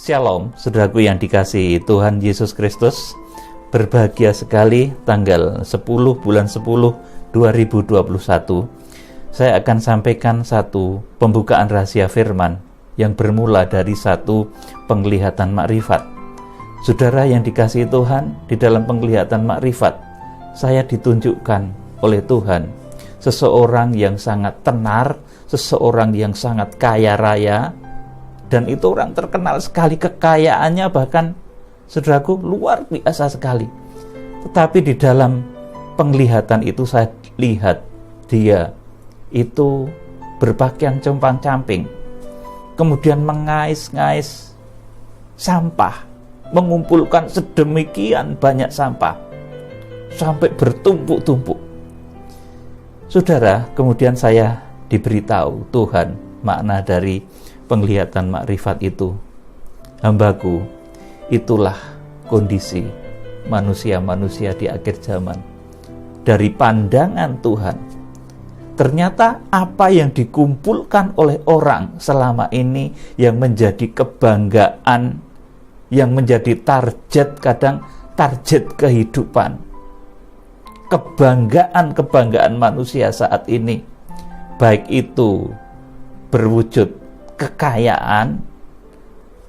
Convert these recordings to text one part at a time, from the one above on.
Shalom, saudaraku yang dikasihi Tuhan Yesus Kristus. Berbahagia sekali tanggal 10 bulan 10 2021. Saya akan sampaikan satu pembukaan rahasia firman yang bermula dari satu penglihatan makrifat. Saudara yang dikasihi Tuhan, di dalam penglihatan makrifat saya ditunjukkan oleh Tuhan seseorang yang sangat tenar, seseorang yang sangat kaya raya, dan itu orang terkenal sekali, kekayaannya bahkan saudaraku luar biasa sekali. Tetapi di dalam penglihatan itu saya lihat dia itu berpakaian compang-camping, kemudian mengais-ngais sampah, mengumpulkan sedemikian banyak sampah sampai bertumpuk-tumpuk. Saudara, kemudian saya diberitahu Tuhan makna dari penglihatan makrifat itu. Hambaku, itulah kondisi manusia-manusia di akhir zaman. Dari pandangan Tuhan, ternyata apa yang dikumpulkan oleh orang selama ini yang menjadi kebanggaan, yang menjadi target, kadang target kehidupan, kebanggaan manusia saat ini, baik itu berwujud kekayaan,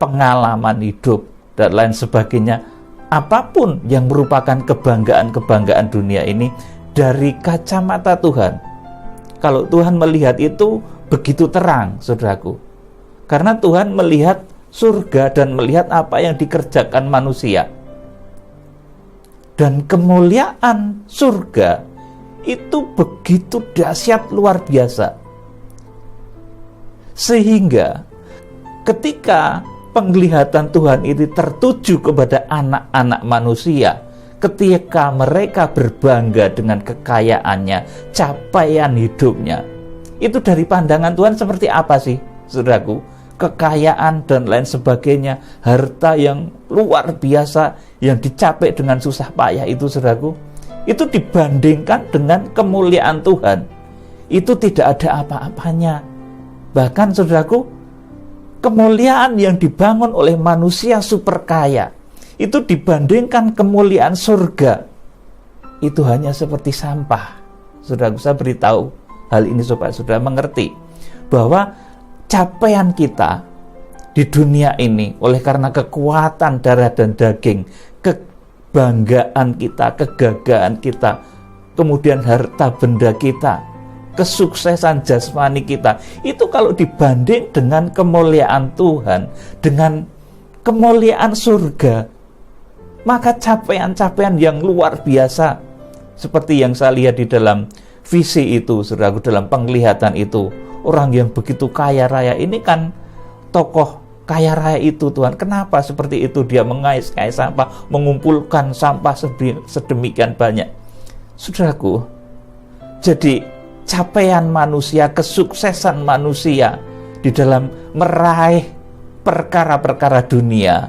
pengalaman hidup, dan lain sebagainya, apapun yang merupakan kebanggaan dunia ini, dari kacamata Tuhan, kalau Tuhan melihat itu begitu terang, saudaraku, karena Tuhan melihat surga dan melihat apa yang dikerjakan manusia, dan kemuliaan surga itu begitu dahsyat, luar biasa. Sehingga ketika penglihatan Tuhan itu tertuju kepada anak-anak manusia, ketika mereka berbangga dengan kekayaannya, capaian hidupnya, itu dari pandangan Tuhan seperti apa sih, saudaraku? Kekayaan dan lain sebagainya, harta yang luar biasa yang dicapai dengan susah payah itu, saudaraku, itu dibandingkan dengan kemuliaan Tuhan, itu tidak ada apa-apanya. Bahkan, saudaraku, kemuliaan yang dibangun oleh manusia super kaya itu dibandingkan kemuliaan surga, itu hanya seperti sampah. Saudaraku, saya beritahu hal ini supaya saudara mengerti bahwa capaian kita di dunia ini oleh karena kekuatan darah dan daging, kebanggaan kita, kegagahan kita, kemudian harta benda kita, kesuksesan jasmani kita, itu kalau dibanding dengan kemuliaan Tuhan, dengan kemuliaan surga, maka capaian-capaian yang luar biasa seperti yang saya lihat di dalam visi itu, saudaraku, dalam penglihatan itu, orang yang begitu kaya raya ini kan tokoh kaya raya itu, Tuhan, kenapa seperti itu dia mengais-ngais sampah, mengumpulkan sampah sedemikian banyak, saudaraku. Jadi capaian manusia, kesuksesan manusia di dalam meraih perkara-perkara dunia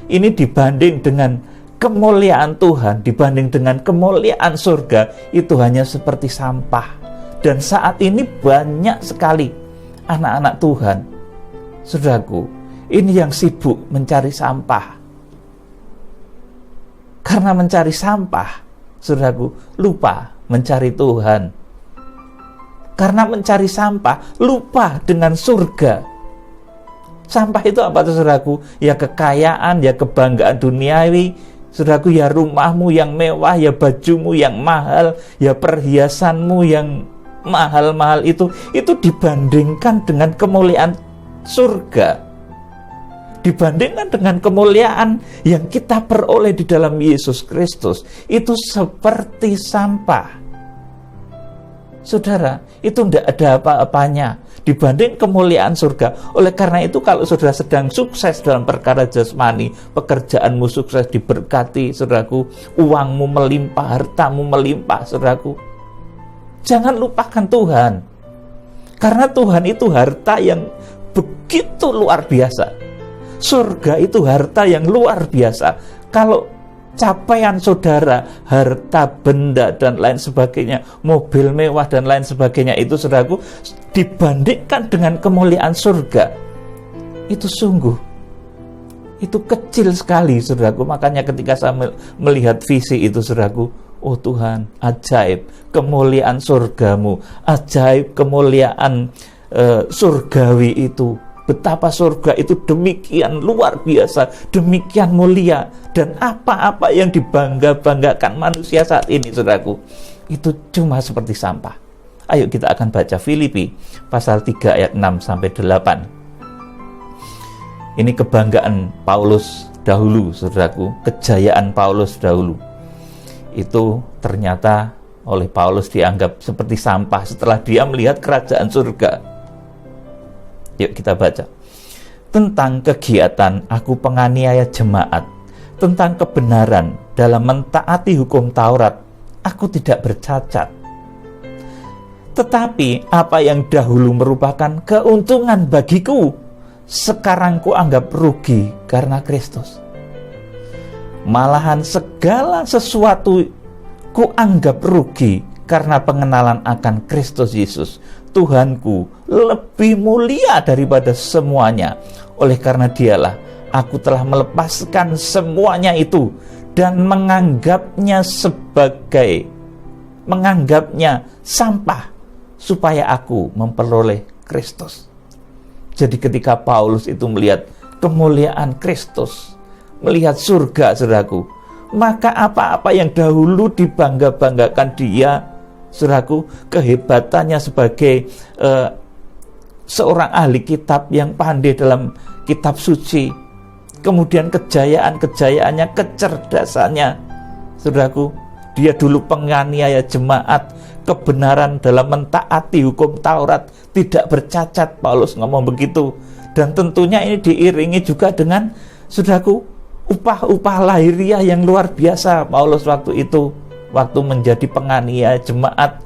ini dibanding dengan kemuliaan Tuhan, dibanding dengan kemuliaan surga, itu hanya seperti sampah. Dan saat ini banyak sekali anak-anak Tuhan, saudaraku, ini yang sibuk mencari sampah. Karena mencari sampah, saudaraku, lupa mencari Tuhan. Karena mencari sampah, lupa dengan surga. Sampah itu apa tuh, saudaraku? Ya kekayaan, ya kebanggaan duniawi, saudaraku, ya rumahmu yang mewah, ya bajumu yang mahal, ya perhiasanmu yang mahal-mahal, itu dibandingkan dengan kemuliaan surga, dibandingkan dengan kemuliaan yang kita peroleh di dalam Yesus Kristus, itu seperti sampah. Saudara, itu tidak ada apa-apanya dibanding kemuliaan surga. Oleh karena itu, kalau saudara sedang sukses dalam perkara jasmani, pekerjaanmu sukses, diberkati, saudaraku, uangmu melimpah, hartamu melimpah, saudaraku, jangan lupakan Tuhan. Karena Tuhan itu harta yang begitu luar biasa. Surga itu harta yang luar biasa. Kalau capaian saudara, harta benda dan lain sebagainya, mobil mewah dan lain sebagainya, itu, saudaraku, dibandingkan dengan kemuliaan surga, itu sungguh itu kecil sekali, saudaraku. Makanya ketika saya melihat visi itu, saudaraku, oh Tuhan, ajaib kemuliaan surgamu, ajaib kemuliaan surgawi itu. Betapa surga itu demikian luar biasa, demikian mulia. Dan apa-apa yang dibangga-banggakan manusia saat ini, saudaraku, itu cuma seperti sampah. Ayo kita akan baca Filipi pasal 3 ayat 6 sampai 8. Ini kebanggaan Paulus dahulu, saudaraku, kejayaan Paulus dahulu. Itu ternyata oleh Paulus dianggap seperti sampah setelah dia melihat kerajaan surga. Yuk kita baca. Tentang kegiatan aku penganiaya jemaat, tentang kebenaran dalam mentaati hukum Taurat, aku tidak bercacat. Tetapi apa yang dahulu merupakan keuntungan bagiku, sekarang kuanggap rugi karena Kristus. Malahan segala sesuatu kuanggap rugi karena pengenalan akan Kristus Yesus, Tuhanku, lebih mulia daripada semuanya. Oleh karena dialah aku telah melepaskan semuanya itu dan menganggapnya sampah supaya aku memperoleh Kristus. Jadi ketika Paulus itu melihat kemuliaan Kristus, melihat surga, saudaraku, maka apa-apa yang dahulu dibangga-banggakan dia, saudaraku, kehebatannya sebagai seorang ahli kitab yang pandai dalam kitab suci, kemudian kejayaan-kejayaannya, kecerdasannya, saudaraku, dia dulu penganiaya jemaat, kebenaran dalam mentaati hukum Taurat, tidak bercacat, Paulus ngomong begitu. Dan tentunya ini diiringi juga dengan, saudaraku, upah-upah lahiriah yang luar biasa Paulus waktu itu, waktu menjadi penganiaya jemaat,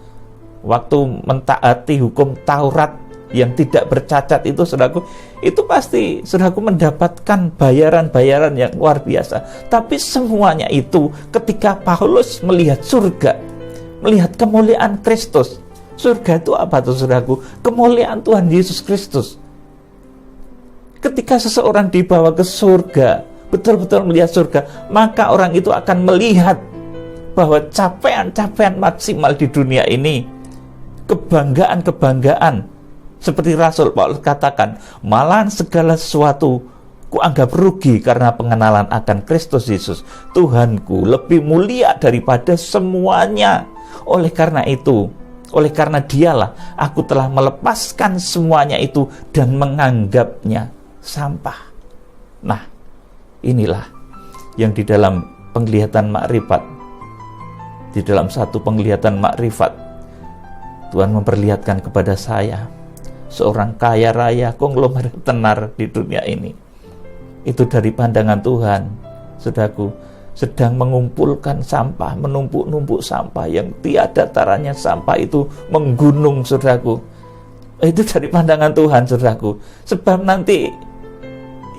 waktu mentaati hukum Taurat yang tidak bercacat itu, saudaraku, itu pasti, saudaraku, mendapatkan bayaran-bayaran yang luar biasa. Tapi semuanya itu ketika Paulus melihat surga, melihat kemuliaan Kristus. Surga itu apa tuh, saudaraku? Kemuliaan Tuhan Yesus Kristus. Ketika seseorang dibawa ke surga, betul-betul melihat surga, maka orang itu akan melihat bahwa capaian-capaian maksimal di dunia ini, kebanggaan-kebanggaan, seperti Rasul Paulus katakan, malahan segala sesuatu kuanggap rugi karena pengenalan akan Kristus Yesus, Tuhanku, lebih mulia daripada semuanya. Oleh karena itu, oleh karena dialah aku telah melepaskan semuanya itu dan menganggapnya sampah. Nah, inilah yang di dalam penglihatan makrifat, di dalam satu penglihatan makrifat, Tuhan memperlihatkan kepada saya, seorang kaya raya, konglomerat tenar di dunia ini. Itu dari pandangan Tuhan, saudaraku, sedang mengumpulkan sampah, menumpuk-numpuk sampah yang tiada taranya. Sampah itu menggunung, saudaraku. Itu dari pandangan Tuhan, saudaraku. Sebab nanti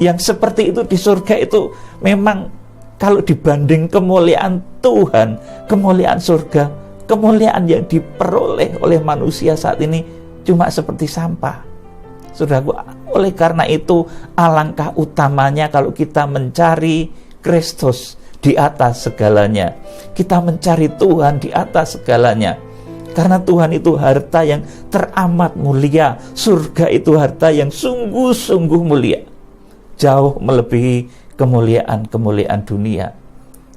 yang seperti itu di surga itu memang kalau dibanding kemuliaan Tuhan, kemuliaan surga, kemuliaan yang diperoleh oleh manusia saat ini cuma seperti sampah, saudaraku. Oleh karena itu, alangkah utamanya kalau kita mencari Kristus di atas segalanya, kita mencari Tuhan di atas segalanya. Karena Tuhan itu harta yang teramat mulia, surga itu harta yang sungguh-sungguh mulia, jauh melebihi kemuliaan-kemuliaan dunia.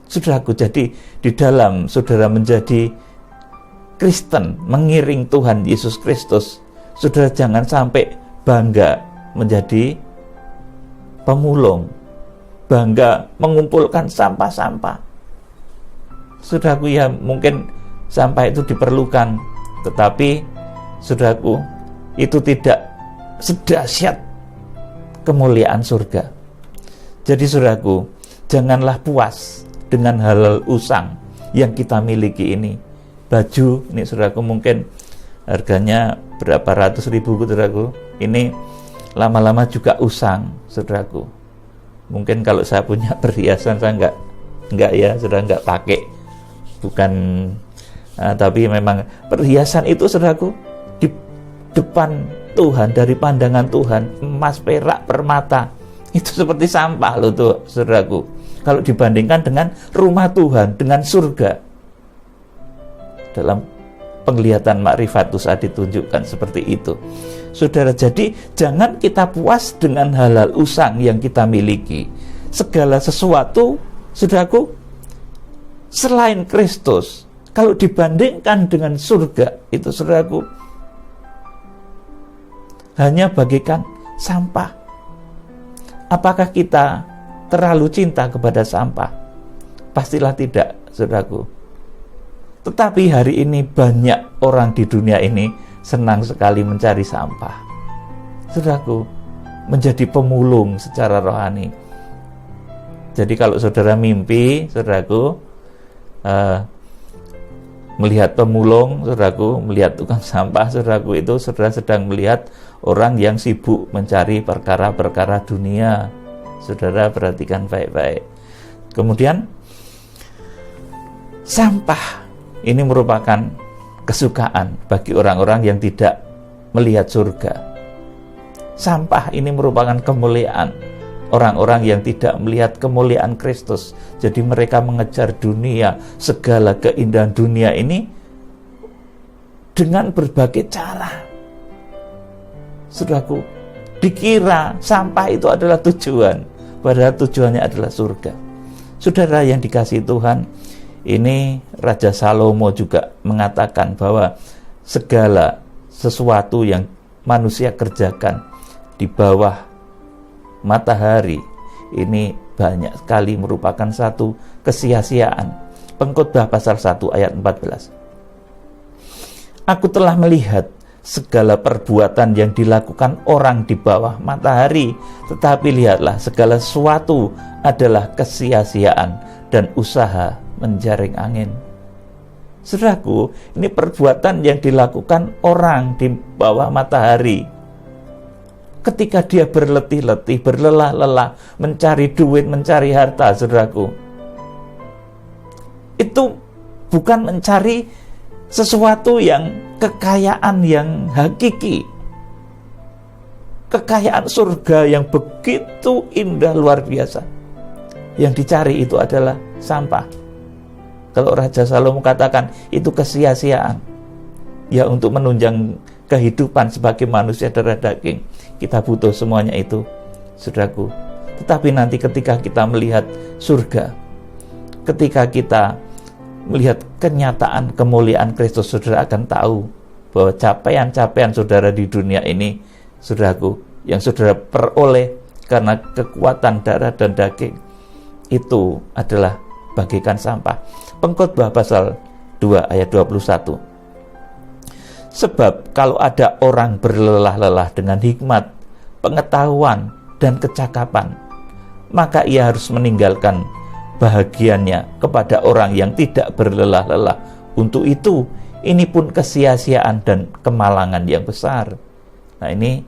Saudaraku, jadi di dalam saudara menjadi Kristen, mengiring Tuhan Yesus Kristus, saudara jangan sampai bangga menjadi pemulung, bangga mengumpulkan sampah-sampah. Saudaraku, ya mungkin sampah itu diperlukan, tetapi saudaraku, itu tidak sedahsyat kemuliaan surga. Jadi saudaraku, janganlah puas dengan hal-hal usang yang kita miliki ini. Baju ini, saudaraku, mungkin harganya berapa ratus ribu, saudaraku, ini lama-lama juga usang, saudaraku. Mungkin kalau saya punya perhiasan, saya enggak ya, saudara, enggak pakai. Bukan, tapi memang perhiasan itu, saudaraku, di depan Tuhan, dari pandangan Tuhan, emas, perak, permata, Itu seperti sampah loh tuh, saudaraku. Kalau dibandingkan dengan rumah Tuhan, dengan surga. Dalam penglihatan makrifat saat ditunjukkan seperti itu. Saudara, jadi jangan kita puas dengan hal-hal usang yang kita miliki. Segala sesuatu, saudaraku, selain Kristus, kalau dibandingkan dengan surga, itu saudaraku, hanya bagaikan sampah. Apakah kita terlalu cinta kepada sampah? Pastilah tidak, saudaraku. Tetapi hari ini banyak orang di dunia ini senang sekali mencari sampah. Saudaraku, menjadi pemulung secara rohani. Jadi kalau saudara mimpi, saudaraku, melihat pemulung, saudaraku, melihat tukang sampah, saudaraku, itu saudara sedang melihat orang yang sibuk mencari perkara-perkara dunia. Saudara perhatikan baik-baik. Kemudian sampah ini merupakan kesukaan bagi orang-orang yang tidak melihat surga. Sampah ini merupakan kemuliaan orang-orang yang tidak melihat kemuliaan Kristus. Jadi mereka mengejar dunia, segala keindahan dunia ini dengan berbagai cara. Saudaraku, dikira sampah itu adalah tujuan, padahal tujuannya adalah surga. Saudara yang dikasihi Tuhan, ini Raja Salomo juga mengatakan bahwa segala sesuatu yang manusia kerjakan di bawah matahari ini banyak sekali merupakan satu kesia-siaan. Pengkhotbah pasal 1 ayat 14. Aku telah melihat segala perbuatan yang dilakukan orang di bawah matahari, tetapi lihatlah, segala sesuatu adalah kesia-siaan dan usaha menjaring angin. Saudaraku, ini perbuatan yang dilakukan orang di bawah matahari. Ketika dia berletih-letih, berlelah-lelah, mencari duit, mencari harta, saudaraku, itu bukan mencari sesuatu yang kekayaan yang hakiki. Kekayaan surga yang begitu indah, luar biasa. Yang dicari itu adalah sampah. Kalau Raja Salomo katakan itu kesia-siaan, ya untuk menunjang kehidupan sebagai manusia darah daging, kita butuh semuanya itu, saudaraku. Tetapi nanti ketika kita melihat surga, ketika kita melihat kenyataan kemuliaan Kristus, saudara akan tahu bahwa capaian-capaian saudara di dunia ini, saudaraku, yang saudara peroleh karena kekuatan darah dan daging, itu adalah bagaikan sampah. Pengkhotbah pasal 2 ayat 21. Sebab kalau ada orang berlelah-lelah dengan hikmat, pengetahuan, dan kecakapan, maka ia harus meninggalkan bahagiannya kepada orang yang tidak berlelah-lelah. Untuk itu, ini pun kesia-siaan dan kemalangan yang besar. Nah, ini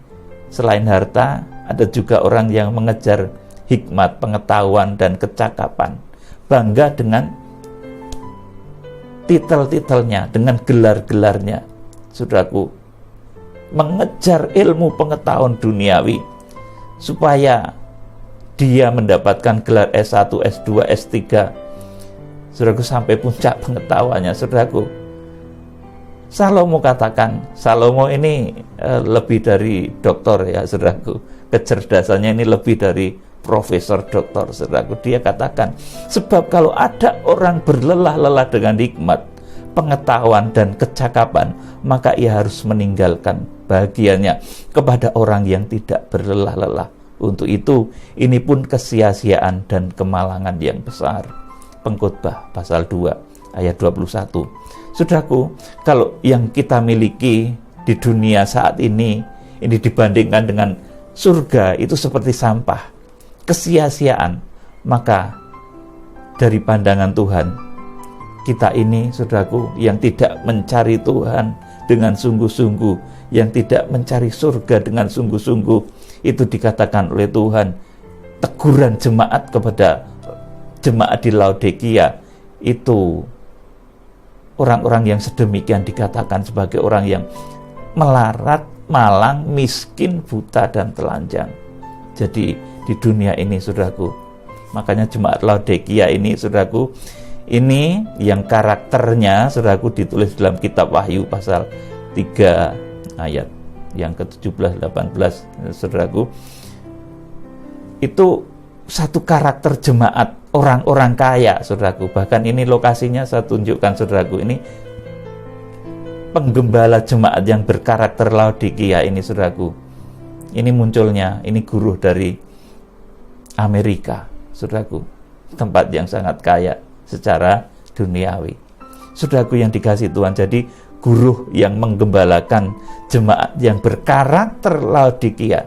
selain harta, ada juga orang yang mengejar hikmat, pengetahuan, dan kecakapan. Bangga dengan titel-titelnya, dengan gelar-gelarnya. Saudaraku, mengejar ilmu pengetahuan duniawi supaya dia mendapatkan gelar S1, S2, S3. Saudaraku, sampai puncak pengetahuannya. Saudaraku, Salomo katakan, Salomo ini lebih dari doktor ya, saudaraku. Kecerdasannya ini lebih dari profesor doktor, saudaraku. Dia katakan, sebab kalau ada orang berlelah-lelah dengan hikmat, pengetahuan, dan kecakapan, maka ia harus meninggalkan bahagiannya kepada orang yang tidak berlelah-lelah. Untuk itu, ini pun kesia-siaan dan kemalangan yang besar. Pengkhotbah pasal 2 ayat 21. Saudaraku, kalau yang kita miliki di dunia saat ini dibandingkan dengan surga, itu seperti sampah, kesia-siaan, maka dari pandangan Tuhan, kita ini, saudaraku, yang tidak mencari Tuhan dengan sungguh-sungguh, yang tidak mencari surga dengan sungguh-sungguh, itu dikatakan oleh Tuhan, teguran jemaat kepada jemaat di Laodikia, itu orang-orang yang sedemikian dikatakan sebagai orang yang melarat, malang, miskin, buta, dan telanjang. Jadi di dunia ini, saudaraku. Makanya jemaat Laodikia ini, saudaraku, ini yang karakternya, saudaraku, ditulis dalam kitab Wahyu pasal 3 ayat yang ke-17, 18, saudaraku. Itu satu karakter jemaat orang-orang kaya, saudaraku. Bahkan ini lokasinya saya tunjukkan, saudaraku. Ini penggembala jemaat yang berkarakter Laodikia ini, saudaraku. Ini munculnya, ini guru dari Amerika, saudaraku. Tempat yang sangat kaya secara duniawi. Saudaraku yang dikasihi Tuhan, jadi guru yang menggembalakan jemaat yang berkarakter Laodikia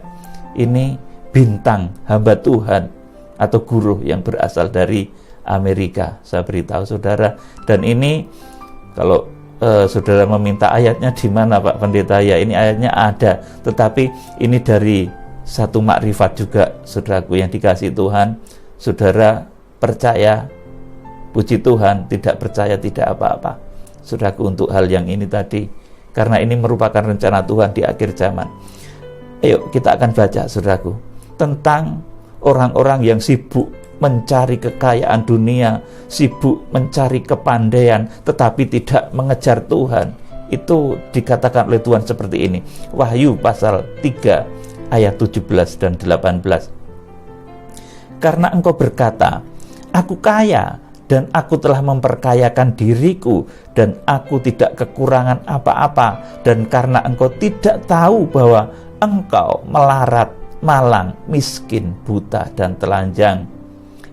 ini bintang hamba Tuhan atau guru yang berasal dari Amerika. Saya beritahu saudara, dan ini kalau saudara meminta ayatnya di mana Pak Pendeta, ya ini ayatnya ada, tetapi ini dari satu makrifat juga, saudaraku yang dikasihi Tuhan. Saudara percaya, puji Tuhan; tidak percaya, tidak apa-apa, saudaraku, untuk hal yang ini tadi, karena ini merupakan rencana Tuhan di akhir zaman. Ayo kita akan baca, saudaraku, tentang orang-orang yang sibuk mencari kekayaan dunia, sibuk mencari kepandaian, tetapi tidak mengejar Tuhan. Itu dikatakan oleh Tuhan seperti ini. Wahyu pasal 3 ayat 17 dan 18. Karena engkau berkata, aku kaya dan aku telah memperkayakan diriku dan aku tidak kekurangan apa-apa, dan karena engkau tidak tahu bahwa engkau melarat, malang, miskin, buta, dan telanjang.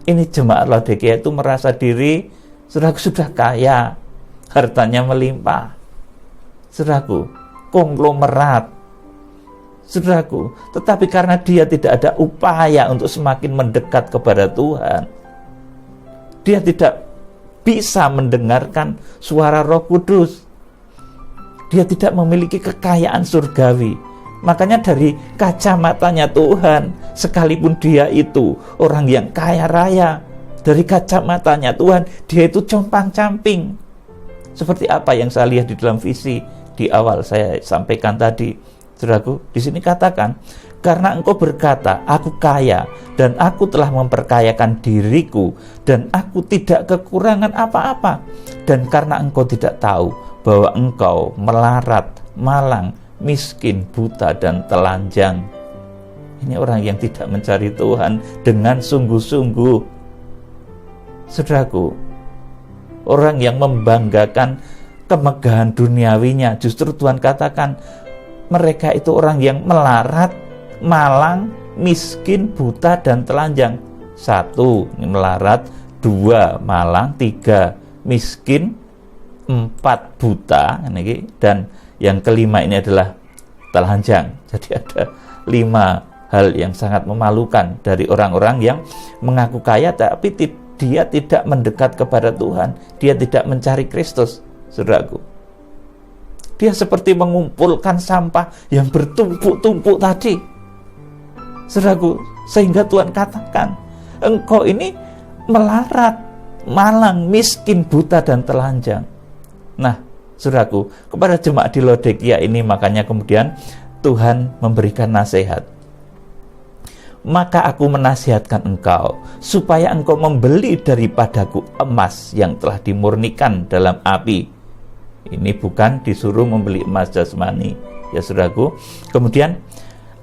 Ini jemaat Laodikia itu merasa diri sudah kaya, hartanya melimpah, saudaraku, konglomerat, saudaraku. Tetapi karena dia tidak ada upaya untuk semakin mendekat kepada Tuhan, dia tidak bisa mendengarkan suara Roh Kudus, dia tidak memiliki kekayaan surgawi. Makanya dari kacamatanya Tuhan, sekalipun dia itu orang yang kaya raya, dari kacamatanya Tuhan, dia itu compang-camping. Seperti apa yang saya lihat di dalam visi di awal saya sampaikan tadi, saudaraku. Di sini katakan, karena engkau berkata, aku kaya dan aku telah memperkayakan diriku dan aku tidak kekurangan apa-apa, dan karena engkau tidak tahu bahwa engkau melarat, malang, miskin, buta, dan telanjang. Ini orang yang tidak mencari Tuhan dengan sungguh-sungguh, saudaraku. Orang yang membanggakan kemegahan duniawinya. Justru Tuhan katakan mereka itu orang yang melarat, malang, miskin, buta, dan telanjang. 1, ini melarat; 2, malang; 3, miskin; 4, buta, dan yang kelima ini adalah telanjang. Jadi ada 5 hal yang sangat memalukan dari orang-orang yang mengaku kaya tapi dia tidak mendekat kepada Tuhan, dia tidak mencari Kristus, saudaraku. Dia seperti mengumpulkan sampah yang bertumpuk-tumpuk tadi, saudaraku, sehingga Tuhan katakan, engkau ini melarat, malang, miskin, buta, dan telanjang. Nah, saudaraku, kepada jemaat di Laodikia ini makanya kemudian Tuhan memberikan nasihat. Maka aku menasihatkan engkau supaya engkau membeli daripadaku emas yang telah dimurnikan dalam api. Ini bukan disuruh membeli emas jasmani, ya saudaraku. Kemudian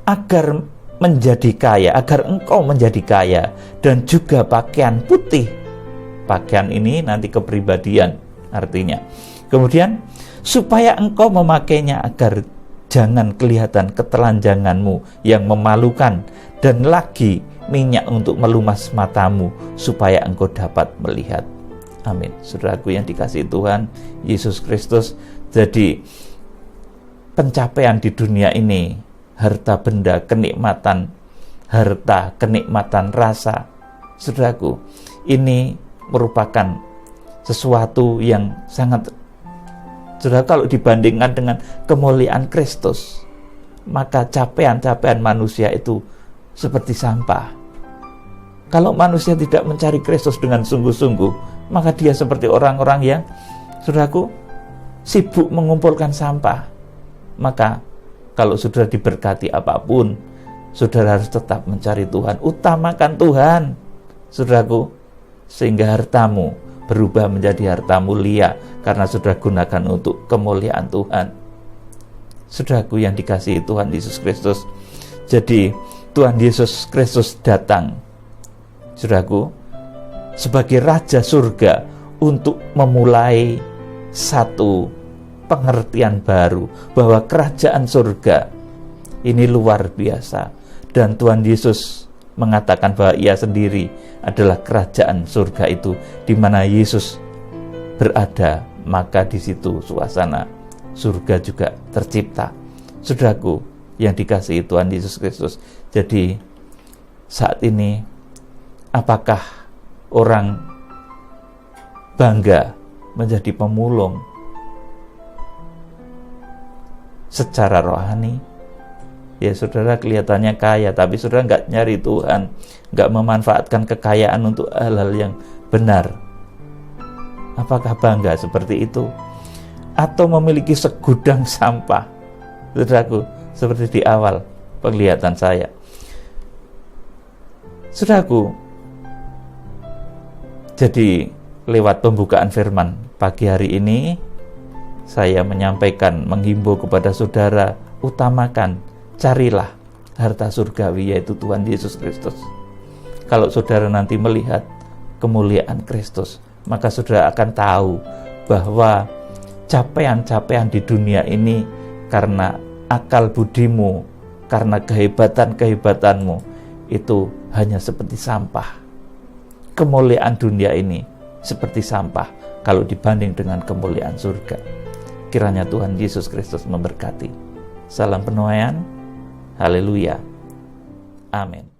agar menjadi kaya, agar engkau menjadi kaya, dan juga pakaian putih. Pakaian ini nanti kepribadian artinya. Kemudian supaya engkau memakainya agar jangan kelihatan ketelanjanganmu yang memalukan, dan lagi minyak untuk melumas matamu supaya engkau dapat melihat. Amin. Saudaraku yang dikasihi Tuhan Yesus Kristus, jadi pencapaian di dunia ini, harta benda, kenikmatan harta, kenikmatan rasa, saudaraku, ini merupakan sesuatu yang sangat, saudara, kalau dibandingkan dengan kemuliaan Kristus, maka capaian-capaian manusia itu seperti sampah. Kalau manusia tidak mencari Kristus dengan sungguh-sungguh, maka dia seperti orang-orang yang, saudaraku, sibuk mengumpulkan sampah. Maka kalau sudah diberkati apapun, saudara harus tetap mencari Tuhan. Utamakan Tuhan, saudaraku, sehingga hartamu berubah menjadi harta mulia karena sudah gunakan untuk kemuliaan Tuhan. Saudaraku yang dikasihi Tuhan Yesus Kristus, jadi Tuhan Yesus Kristus datang, saudaraku, sebagai Raja Surga untuk memulai satu pengertian baru bahwa kerajaan surga ini luar biasa, dan Tuhan Yesus mengatakan bahwa Ia sendiri adalah kerajaan surga itu. Di mana Yesus berada, maka di situ suasana surga juga tercipta. Saudaraku yang dikasihi Tuhan Yesus Kristus, jadi saat ini apakah orang bangga menjadi pemulung secara rohani? Ya saudara kelihatannya kaya, tapi saudara nggak nyari Tuhan, nggak memanfaatkan kekayaan untuk hal-hal yang benar. Apakah bangga seperti itu? Atau memiliki segudang sampah, saudaraku, seperti di awal penglihatan saya. Saudaraku, jadi lewat pembukaan firman pagi hari ini, saya menyampaikan, menghimbau kepada saudara, utamakan, carilah harta surgawi, yaitu Tuhan Yesus Kristus. Kalau saudara nanti melihat kemuliaan Kristus, maka saudara akan tahu bahwa capaian-capaian di dunia ini karena akal budimu, karena kehebatan-kehebatanmu, itu hanya seperti sampah. Kemuliaan dunia ini seperti sampah kalau dibanding dengan kemuliaan surga. Kiranya Tuhan Yesus Kristus memberkati. Salam penuaian. Haleluya. Amin.